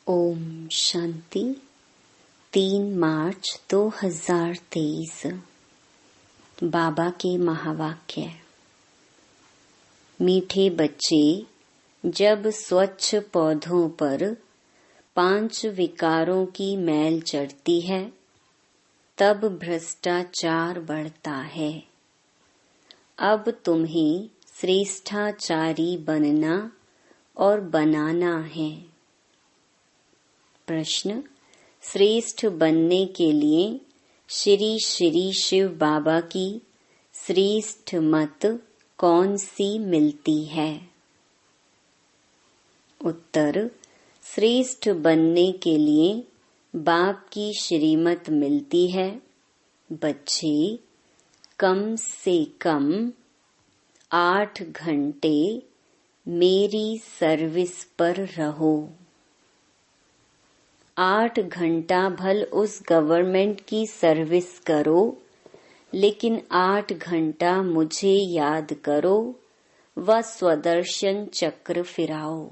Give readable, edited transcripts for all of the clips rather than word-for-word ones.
ओम शांति। 3 मार्च 2023। बाबा के महावाक्य। मीठे बच्चे, जब स्वच्छ पौधों पर 5 विकारों की मैल चढ़ती है तब भ्रष्टाचार बढ़ता है। अब तुम्हें श्रेष्ठाचारी बनना और बनाना है। प्रश्न: श्रेष्ठ बनने के लिए श्री श्री शिव बाबा की श्रेष्ठ मत कौन सी मिलती है? उत्तर: श्रेष्ठ बनने के लिए बाप की श्रीमत मिलती है। बच्चे, कम से कम 8 घंटे मेरी सर्विस पर रहो। 8 घंटा भल उस गवर्नमेंट की सर्विस करो, लेकिन 8 घंटा मुझे याद करो व स्वदर्शन चक्र फिराओ।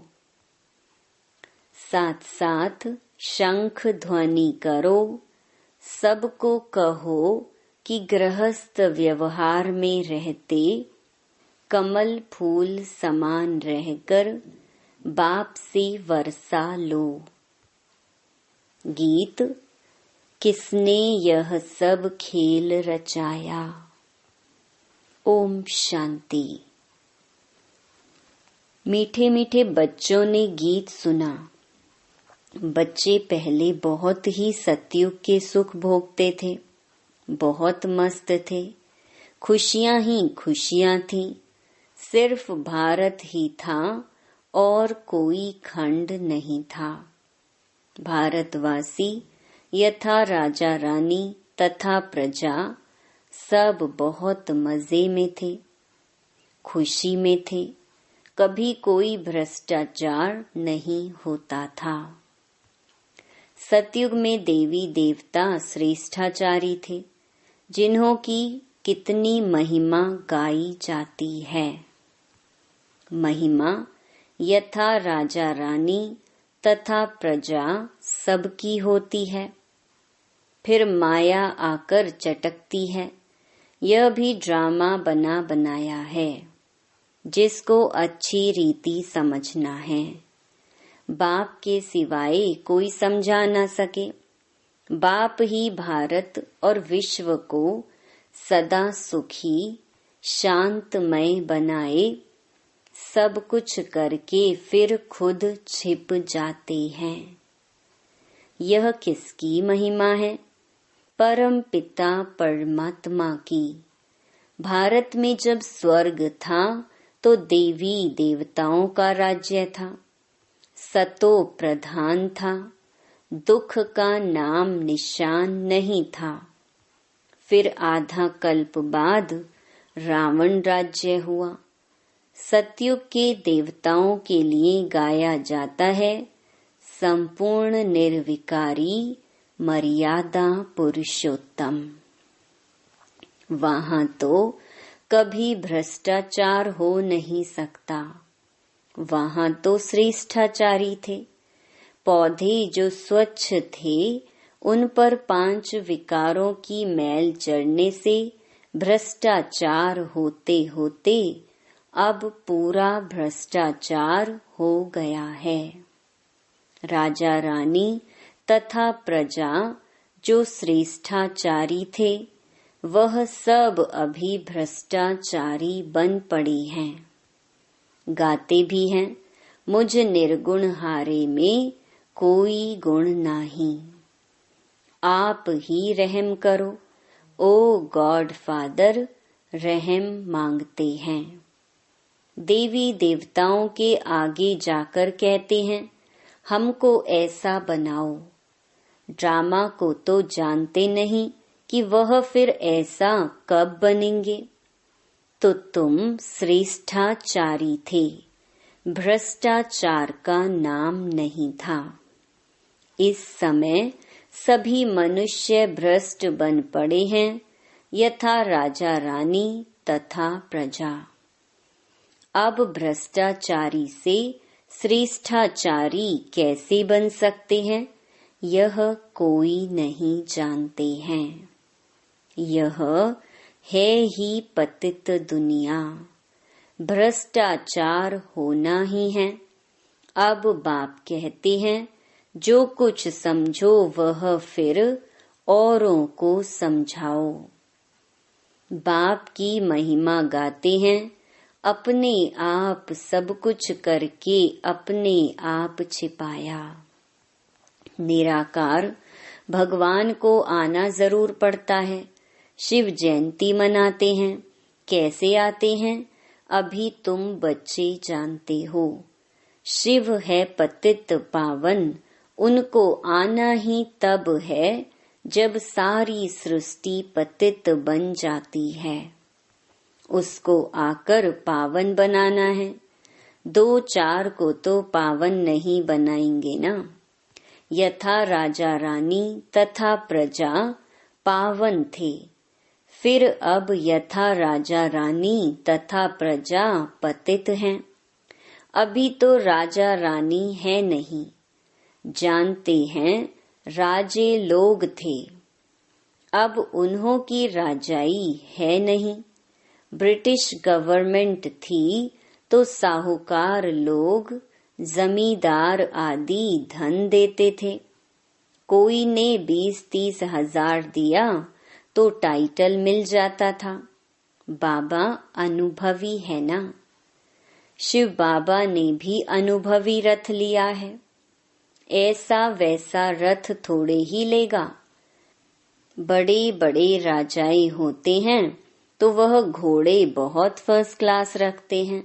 साथ साथ शंख ध्वनि करो। सबको कहो कि गृहस्थ व्यवहार में रहते कमल फूल समान रहकर बाप से वर्षा लो। गीत: किसने यह सब खेल रचाया। ओम शांति। मीठे मीठे बच्चों ने गीत सुना। बच्चे पहले बहुत ही सतयुग के सुख भोगते थे, बहुत मस्त थे, खुशियां ही खुशियां थीं। सिर्फ भारत ही था और कोई खंड नहीं था। भारतवासी यथा राजा रानी तथा प्रजा सब बहुत मजे में थे, खुशी में थे। कभी कोई भ्रष्टाचार नहीं होता था। सतयुग में देवी देवता श्रेष्ठाचारी थे, जिन्हों की कितनी महिमा गाई जाती है। महिमा यथा राजा रानी तथा प्रजा सबकी होती है। फिर माया आकर चटकती है। यह भी ड्रामा बना बनाया है, जिसको अच्छी रीति समझना है। बाप के सिवाय कोई समझा न सके। बाप ही भारत और विश्व को सदा सुखी शांतमय बनाए। सब कुछ करके फिर खुद छिप जाते हैं। यह किसकी महिमा है? परम पिता परमात्मा की। भारत में जब स्वर्ग था तो देवी देवताओं का राज्य था। सतो प्रधान था। दुख का नाम निशान नहीं था। फिर आधा कल्प बाद रावण राज्य हुआ। सतयुग के देवताओं के लिए गाया जाता है संपूर्ण निर्विकारी मर्यादा पुरुषोत्तम। वहां तो कभी भ्रष्टाचार हो नहीं सकता। वहां तो श्रेष्ठाचारी थे। पौधे जो स्वच्छ थे, उन पर 5 विकारों की मैल चढ़ने से भ्रष्टाचार होते होते अब पूरा भ्रष्टाचार हो गया है। राजा रानी तथा प्रजा जो श्रेष्ठाचारी थे, वह सब अभी भ्रष्टाचारी बन पड़ी हैं। गाते भी हैं, मुझ निर्गुण हारे में कोई गुण नहीं। आप ही रहम करो, ओ गॉड फादर, रहम मांगते हैं। देवी देवताओं के आगे जाकर कहते हैं, हमको ऐसा बनाओ। ड्रामा को तो जानते नहीं कि वह फिर ऐसा कब बनेंगे। तो तुम श्रेष्ठाचारी थे, भ्रष्टाचार का नाम नहीं था। इस समय सभी मनुष्य भ्रष्ट बन पड़े हैं, यथा राजा रानी तथा प्रजा। अब भ्रष्टाचारी से श्रेष्ठाचारी कैसे बन सकते हैं, यह कोई नहीं जानते हैं। यह है ही पतित दुनिया, भ्रष्टाचार होना ही है। अब बाप कहते हैं, जो कुछ समझो वह फिर औरों को समझाओ। बाप की महिमा गाते हैं, अपने आप सब कुछ करके अपने आप छिपाया। निराकार भगवान को आना जरूर पड़ता है। शिव जयंती मनाते हैं। कैसे आते हैं, अभी तुम बच्चे जानते हो। शिव है पतित पावन, उनको आना ही तब है जब सारी सृष्टि पतित बन जाती है। उसको आकर पावन बनाना है। 2-4 को तो पावन नहीं बनाएंगे ना। यथा राजा रानी तथा प्रजा पावन थे, फिर अब यथा राजा रानी तथा प्रजा पतित हैं। अभी तो राजा रानी है नहीं, जानते हैं राजे लोग थे, अब उन्हों की राजाई है नहीं। ब्रिटिश गवर्नमेंट थी तो साहूकार लोग, जमींदार आदि धन देते थे। कोई ने 20-30 हजार दिया तो टाइटल मिल जाता था। बाबा अनुभवी है ना। शिव बाबा ने भी अनुभवी रथ लिया है। ऐसा वैसा रथ थोड़े ही लेगा। बड़े बड़े राजाए होते हैं तो वह घोड़े बहुत फर्स्ट क्लास रखते हैं।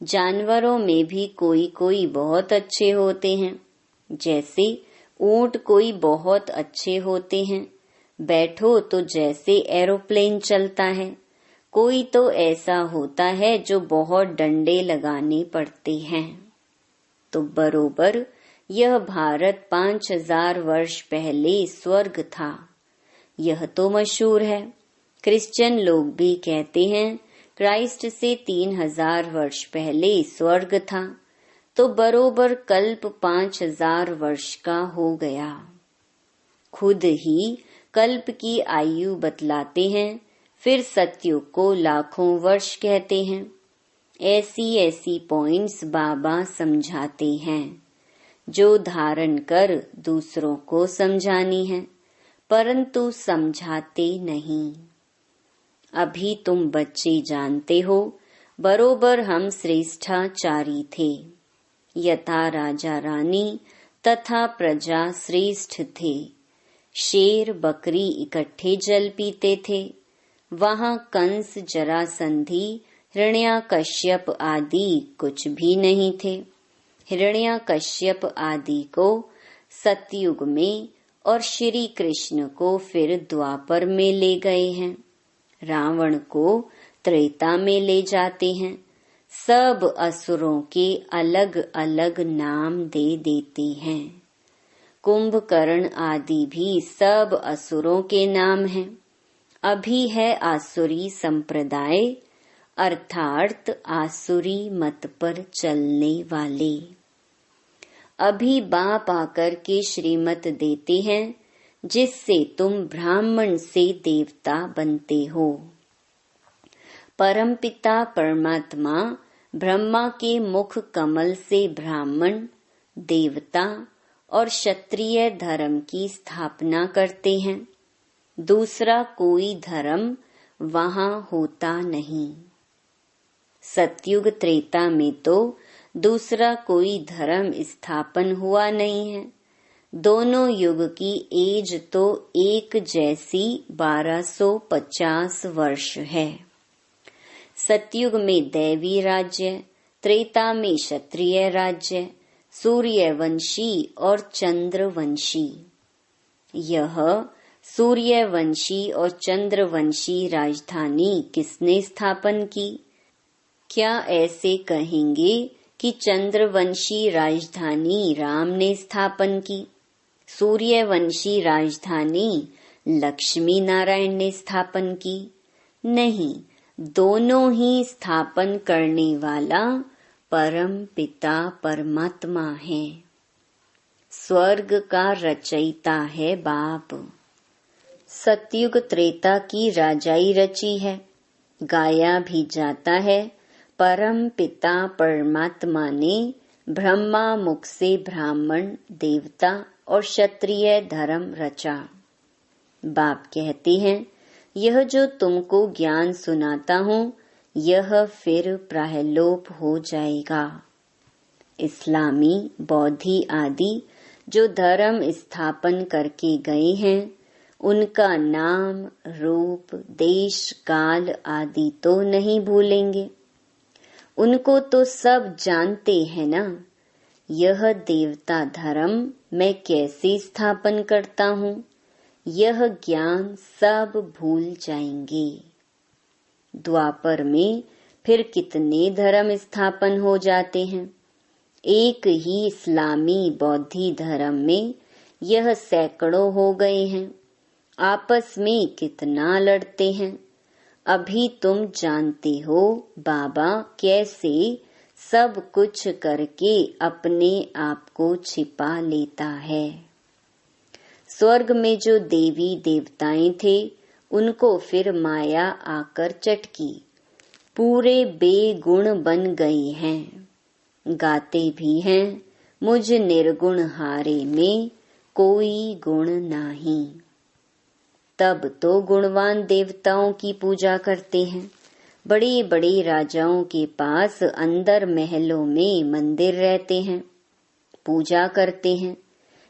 जानवरों में भी कोई कोई बहुत अच्छे होते हैं। जैसे ऊंट कोई बहुत अच्छे होते हैं, बैठो तो जैसे एरोप्लेन चलता है। कोई तो ऐसा होता है जो बहुत डंडे लगाने पड़ते हैं। तो बरोबर यह भारत 5000 वर्ष पहले स्वर्ग था, यह तो मशहूर है। क्रिश्चियन लोग भी कहते हैं क्राइस्ट से 3000 वर्ष पहले स्वर्ग था, तो बरोबर कल्प 5000 वर्ष का हो गया। खुद ही कल्प की आयु बतलाते हैं, फिर सत्युग को लाखों वर्ष कहते हैं। ऐसी ऐसी पॉइंट्स बाबा समझाते हैं, जो धारण कर दूसरों को समझानी है, परंतु समझाते नहीं। अभी तुम बच्चे जानते हो, बरोबर हम श्रेष्ठाचारी थे। यथा राजा रानी तथा प्रजा श्रेष्ठ थे। शेर बकरी इकट्ठे जल पीते थे। वहां कंस जरासंधि हिरण्याकश्यप आदि कुछ भी नहीं थे। हिरण्याकश्यप आदि को सतयुग में और श्री कृष्ण को फिर द्वापर में ले गए हैं। रावण को त्रेता में ले जाते हैं। सब असुरों के अलग अलग नाम दे देते हैं। कुंभकर्ण आदि भी सब असुरों के नाम हैं। अभी है आसुरी संप्रदाय, अर्थात आसुरी मत पर चलने वाले। अभी बाप आकर के श्रीमत देते हैं, जिससे तुम ब्राह्मण से देवता बनते हो। परमपिता परमात्मा ब्रह्मा के मुख कमल से ब्राह्मण, देवता और क्षत्रिय धर्म की स्थापना करते हैं। दूसरा कोई धर्म वहां होता नहीं। सतयुग त्रेता में तो दूसरा कोई धर्म स्थापन हुआ नहीं है। दोनों युग की एज तो एक जैसी 1250 वर्ष है। सतयुग में दैवी राज्य, त्रेता में क्षत्रिय राज्य, सूर्यवंशी और चंद्रवंशी। यह सूर्यवंशी और चंद्रवंशी राजधानी किसने स्थापन की? क्या ऐसे कहेंगे कि चंद्रवंशी राजधानी राम ने स्थापन की, सूर्यवंशी राजधानी लक्ष्मी नारायण ने स्थापन की? नहीं, दोनों ही स्थापन करने वाला परम पिता परमात्मा है। स्वर्ग का रचयिता है बाप। सतयुग त्रेता की राजाई रची है, गाया भी जाता है परम पिता परमात्मा ने ब्रह्मा मुख से ब्राह्मण, देवता और क्षत्रिय धर्म रचा। बाप कहते हैं, यह जो तुमको ज्ञान सुनाता हूँ, यह फिर प्रायलोप हो जाएगा। इस्लामी, बौद्धि आदि जो धर्म स्थापन करके गए हैं, उनका नाम, रूप, देश, काल आदि तो नहीं भूलेंगे। उनको तो सब जानते हैं ना। यह देवता धर्म मैं कैसे स्थापन करता हूँ, यह ज्ञान सब भूल जाएंगे। द्वापर में फिर कितने धर्म स्थापन हो जाते हैं। एक ही इस्लामी बौद्धि धर्म में यह सैकड़ों हो गए हैं। आपस में कितना लड़ते हैं। अभी तुम जानते हो बाबा कैसे सब कुछ करके अपने आप को छिपा लेता है। स्वर्ग में जो देवी देवताएं थे, उनको फिर माया आकर चटकी, पूरे बेगुण बन गए हैं। गाते भी हैं, मुझ निर्गुण हारे में कोई गुण नहीं। तब तो गुणवान देवताओं की पूजा करते हैं। बड़े बड़े राजाओं के पास अंदर महलों में मंदिर रहते हैं, पूजा करते हैं।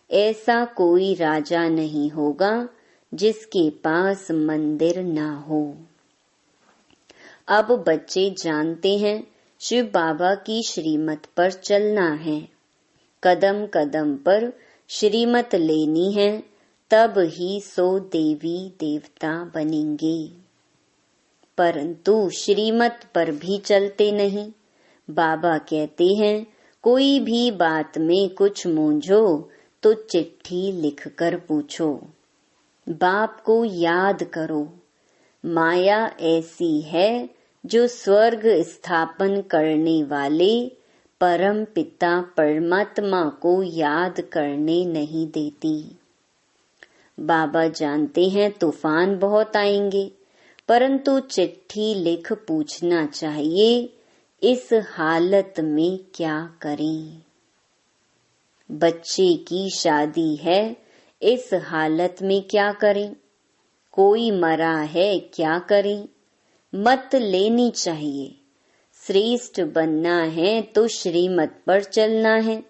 ऐसा कोई राजा नहीं होगा जिसके पास मंदिर ना हो। अब बच्चे जानते हैं शिव बाबा की श्रीमत पर चलना है, कदम कदम पर श्रीमत लेनी है, तब ही सो देवी देवता बनेंगे। परंतु श्रीमत पर भी चलते नहीं। बाबा कहते हैं, कोई भी बात में कुछ मूंझो तो चिट्ठी लिखकर पूछो। बाप को याद करो। माया ऐसी है जो स्वर्ग स्थापन करने वाले परम पिता परमात्मा को याद करने नहीं देती। बाबा जानते हैं तूफान बहुत आएंगे, परंतु चिट्ठी लिख पूछना चाहिए, इस हालत में क्या करें। बच्चे की शादी है, इस हालत में क्या करें। कोई मरा है, क्या करें। मत लेनी चाहिए। श्रेष्ठ बनना है तो श्रीमत पर चलना है।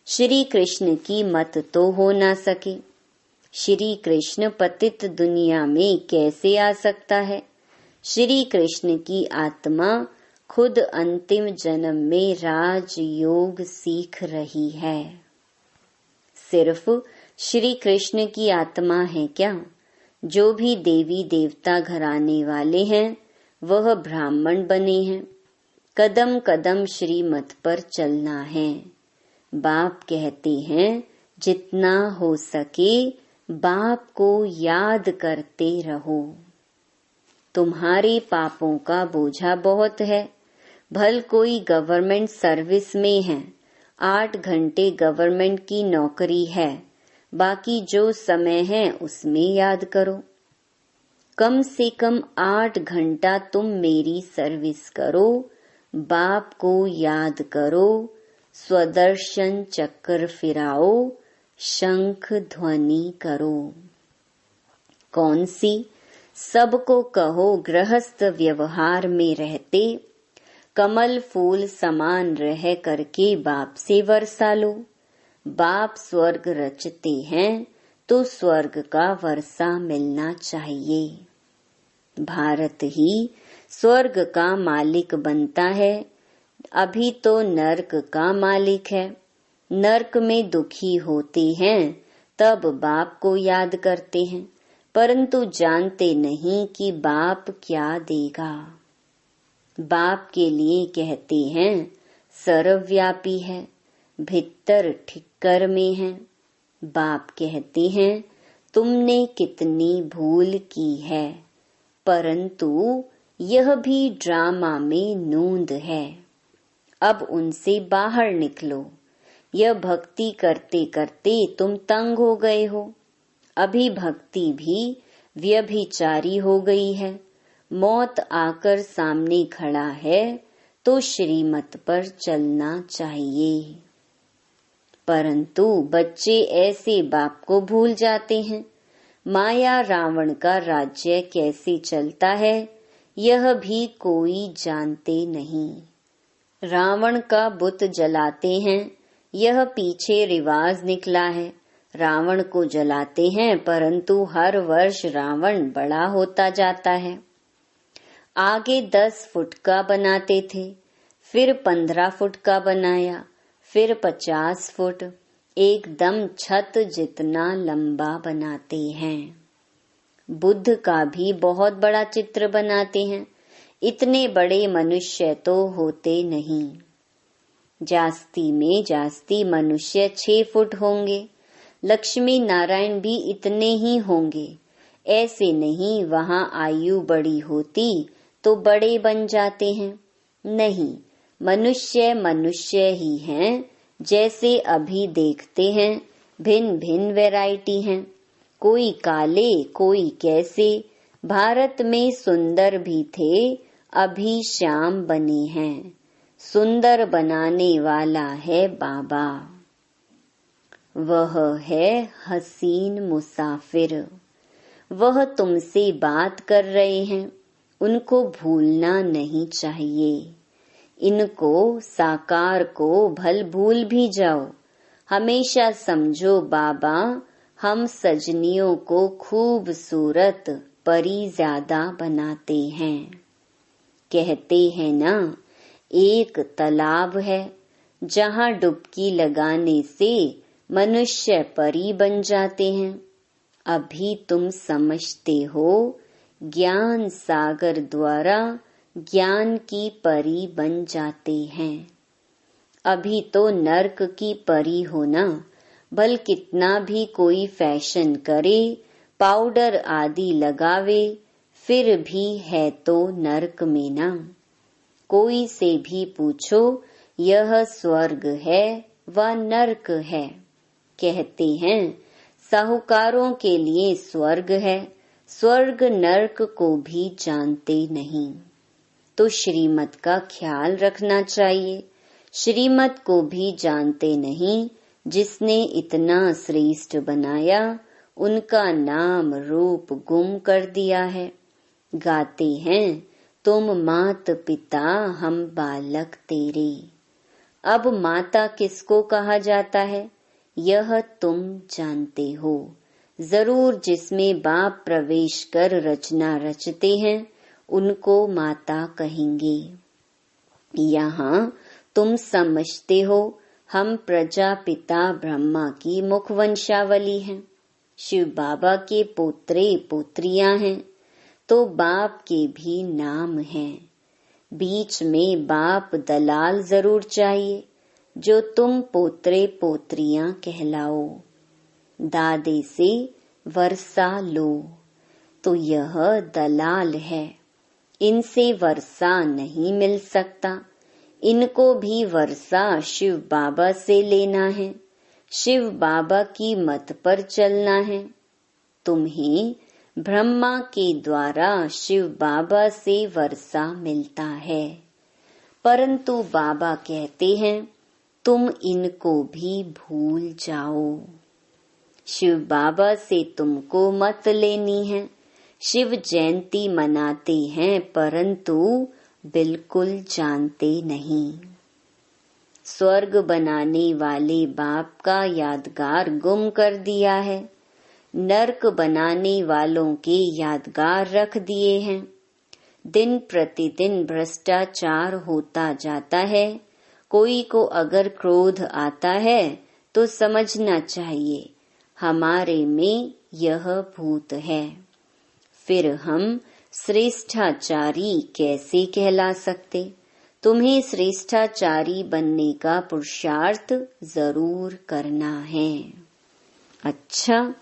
श्री कृष्ण की मत तो हो ना सके। श्री कृष्ण पतित दुनिया में कैसे आ सकता है। श्री कृष्ण की आत्मा खुद अंतिम जन्म में राजयोग सीख रही है। सिर्फ श्री कृष्ण की आत्मा है क्या? जो भी देवी देवता घराने वाले हैं, वह ब्राह्मण बने हैं। कदम कदम श्रीमत पर चलना है। बाप कहते हैं, जितना हो सके बाप को याद करते रहो। तुम्हारे पापों का बोझा बहुत है। भल कोई गवर्नमेंट सर्विस में है, 8 घंटे गवर्नमेंट की नौकरी है, बाकी जो समय है उसमें याद करो। कम से कम 8 घंटा तुम मेरी सर्विस करो, बाप को याद करो, स्वदर्शन चक्र फिराओ, शंख ध्वनि करो। कौन सी? सबको कहो गृहस्थ व्यवहार में रहते, कमल फूल समान रह करके बाप से वर्षा लो। बाप स्वर्ग रचते हैं तो स्वर्ग का वर्षा मिलना चाहिए। भारत ही स्वर्ग का मालिक बनता है, अभी तो नर्क का मालिक है। नर्क में दुखी होते हैं, तब बाप को याद करते हैं, परंतु जानते नहीं कि बाप क्या देगा। बाप के लिए कहते हैं सर्वव्यापी है, भीतर ठिक्कर में है। बाप कहते हैं तुमने कितनी भूल की है, परंतु यह भी ड्रामा में नूंद है। अब उनसे बाहर निकलो। यह भक्ति करते करते तुम तंग हो गए हो। अभी भक्ति भी व्यभिचारी हो गई है। मौत आकर सामने खड़ा है तो श्रीमत पर चलना चाहिए। परंतु बच्चे ऐसे बाप को भूल जाते हैं। माया रावण का राज्य कैसे चलता है यह भी कोई जानते नहीं। रावण का बुत जलाते हैं, यह पीछे रिवाज निकला है। रावण को जलाते हैं परंतु हर वर्ष रावण बड़ा होता जाता है। आगे 10 फुट का बनाते थे, फिर 15 फुट का बनाया, फिर 50 फुट, एकदम छत जितना लंबा बनाते हैं। बुद्ध का भी बहुत बड़ा चित्र बनाते हैं। इतने बड़े मनुष्य तो होते नहीं। जास्ती में जास्ती मनुष्य 6 फुट होंगे। लक्ष्मी नारायण भी इतने ही होंगे। ऐसे नहीं वहां आयु बड़ी होती तो बड़े बन जाते हैं। नहीं, मनुष्य मनुष्य ही हैं। जैसे अभी देखते हैं भिन्न भिन्न वैरायटी हैं। कोई काले, कोई कैसे। भारत में सुंदर भी थे, अभी श्याम बने हैं। सुंदर बनाने वाला है बाबा। वह है हसीन मुसाफिर। वह तुमसे बात कर रहे हैं, उनको भूलना नहीं चाहिए। इनको साकार को भल भूल भी जाओ। हमेशा समझो बाबा हम सजनियों को खूबसूरत परी ज्यादा बनाते हैं। कहते हैं ना, एक तालाब है जहाँ डुबकी लगाने से मनुष्य परी बन जाते हैं। अभी तुम समझते हो ज्ञान सागर द्वारा ज्ञान की परी बन जाते हैं। अभी तो नर्क की परी हो ना। भल कितना भी कोई फैशन करे, पाउडर आदि लगावे, फिर भी है तो नर्क में ना। कोई से भी पूछो यह स्वर्ग है व नर्क है, कहते हैं साहूकारों के लिए स्वर्ग है। स्वर्ग नर्क को भी जानते नहीं। तो श्रीमत का ख्याल रखना चाहिए। श्रीमत को भी जानते नहीं। जिसने इतना श्रेष्ठ बनाया उनका नाम रूप गुम कर दिया है। गाते हैं तुम मात पिता हम बालक तेरे। अब माता किसको कहा जाता है यह तुम जानते हो। जरूर जिसमें बाप प्रवेश कर रचना रचते हैं उनको माता कहेंगे। यहाँ तुम समझते हो हम प्रजापिता ब्रह्मा की मुख वंशावली हैं। शिव बाबा के पोत्रे पोत्रियां हैं तो बाप के भी नाम हैं। बीच में बाप दलाल जरूर चाहिए जो तुम पोत्रे पोत्रियां कहलाओ। दादे से वर्षा लो तो यह दलाल है। इनसे वर्षा नहीं मिल सकता। इनको भी वर्षा शिव बाबा से लेना है। शिव बाबा की मत पर चलना है। तुम्हें ब्रह्मा के द्वारा शिव बाबा से वर्षा मिलता है। परंतु बाबा कहते हैं तुम इनको भी भूल जाओ। शिव बाबा से तुमको मत लेनी है। शिव जयंती मनाते हैं परंतु बिल्कुल जानते नहीं। स्वर्ग बनाने वाले बाप का यादगार गुम कर दिया है। नरक बनाने वालों के यादगार रख दिए हैं। दिन प्रतिदिन भ्रष्टाचार होता जाता है। कोई को अगर क्रोध आता है तो समझना चाहिए हमारे में यह भूत है। फिर हम श्रेष्ठाचारी कैसे कहला सकते। तुम्हें श्रेष्ठाचारी बनने का पुरुषार्थ जरूर करना है। अच्छा,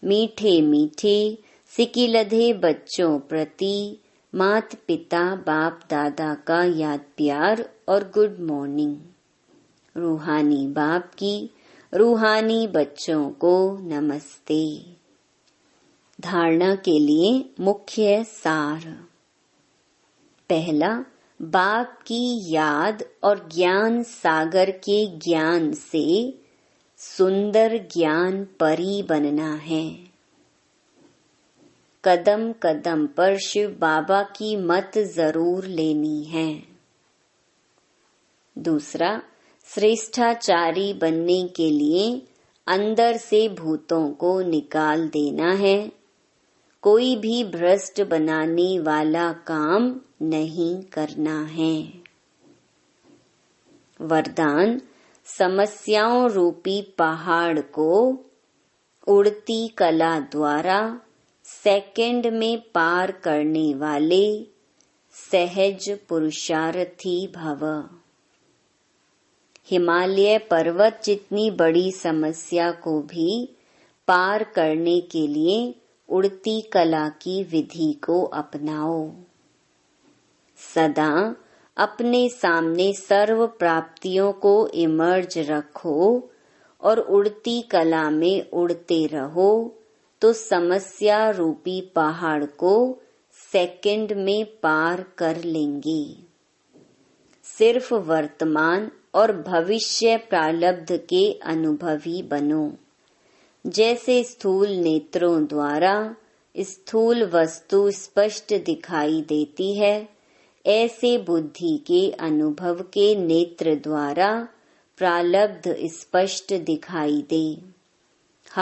मीठे मीठे सिकिलधे बच्चों प्रति माता पिता बाप दादा का याद प्यार और गुड मॉर्निंग। रूहानी बाप की रूहानी बच्चों को नमस्ते। धारणा के लिए मुख्य सार। पहला, बाप की याद और ज्ञान सागर के ज्ञान से सुंदर ज्ञान परी बनना है। कदम कदम पर शिव बाबा की मत जरूर लेनी है। दूसरा, श्रेष्ठाचारी बनने के लिए अंदर से भूतों को निकाल देना है। कोई भी भ्रष्ट बनाने वाला काम नहीं करना है। वरदान, समस्याओं रूपी पहाड़ को उड़ती कला द्वारा सेकंड में पार करने वाले सहज पुरुषार्थी भव। हिमालय पर्वत जितनी बड़ी समस्या को भी पार करने के लिए उड़ती कला की विधि को अपनाओ। सदा अपने सामने सर्व प्राप्तियों को इमर्ज रखो और उड़ती कला में उड़ते रहो तो समस्या रूपी पहाड़ को सेकंड में पार कर लेंगे। सिर्फ वर्तमान और भविष्य प्रारब्ध के अनुभवी बनो। जैसे स्थूल नेत्रों द्वारा स्थूल वस्तु स्पष्ट दिखाई देती है, ऐसे बुद्धि के अनुभव के नेत्र द्वारा प्रारब्ध स्पष्ट दिखाई दे।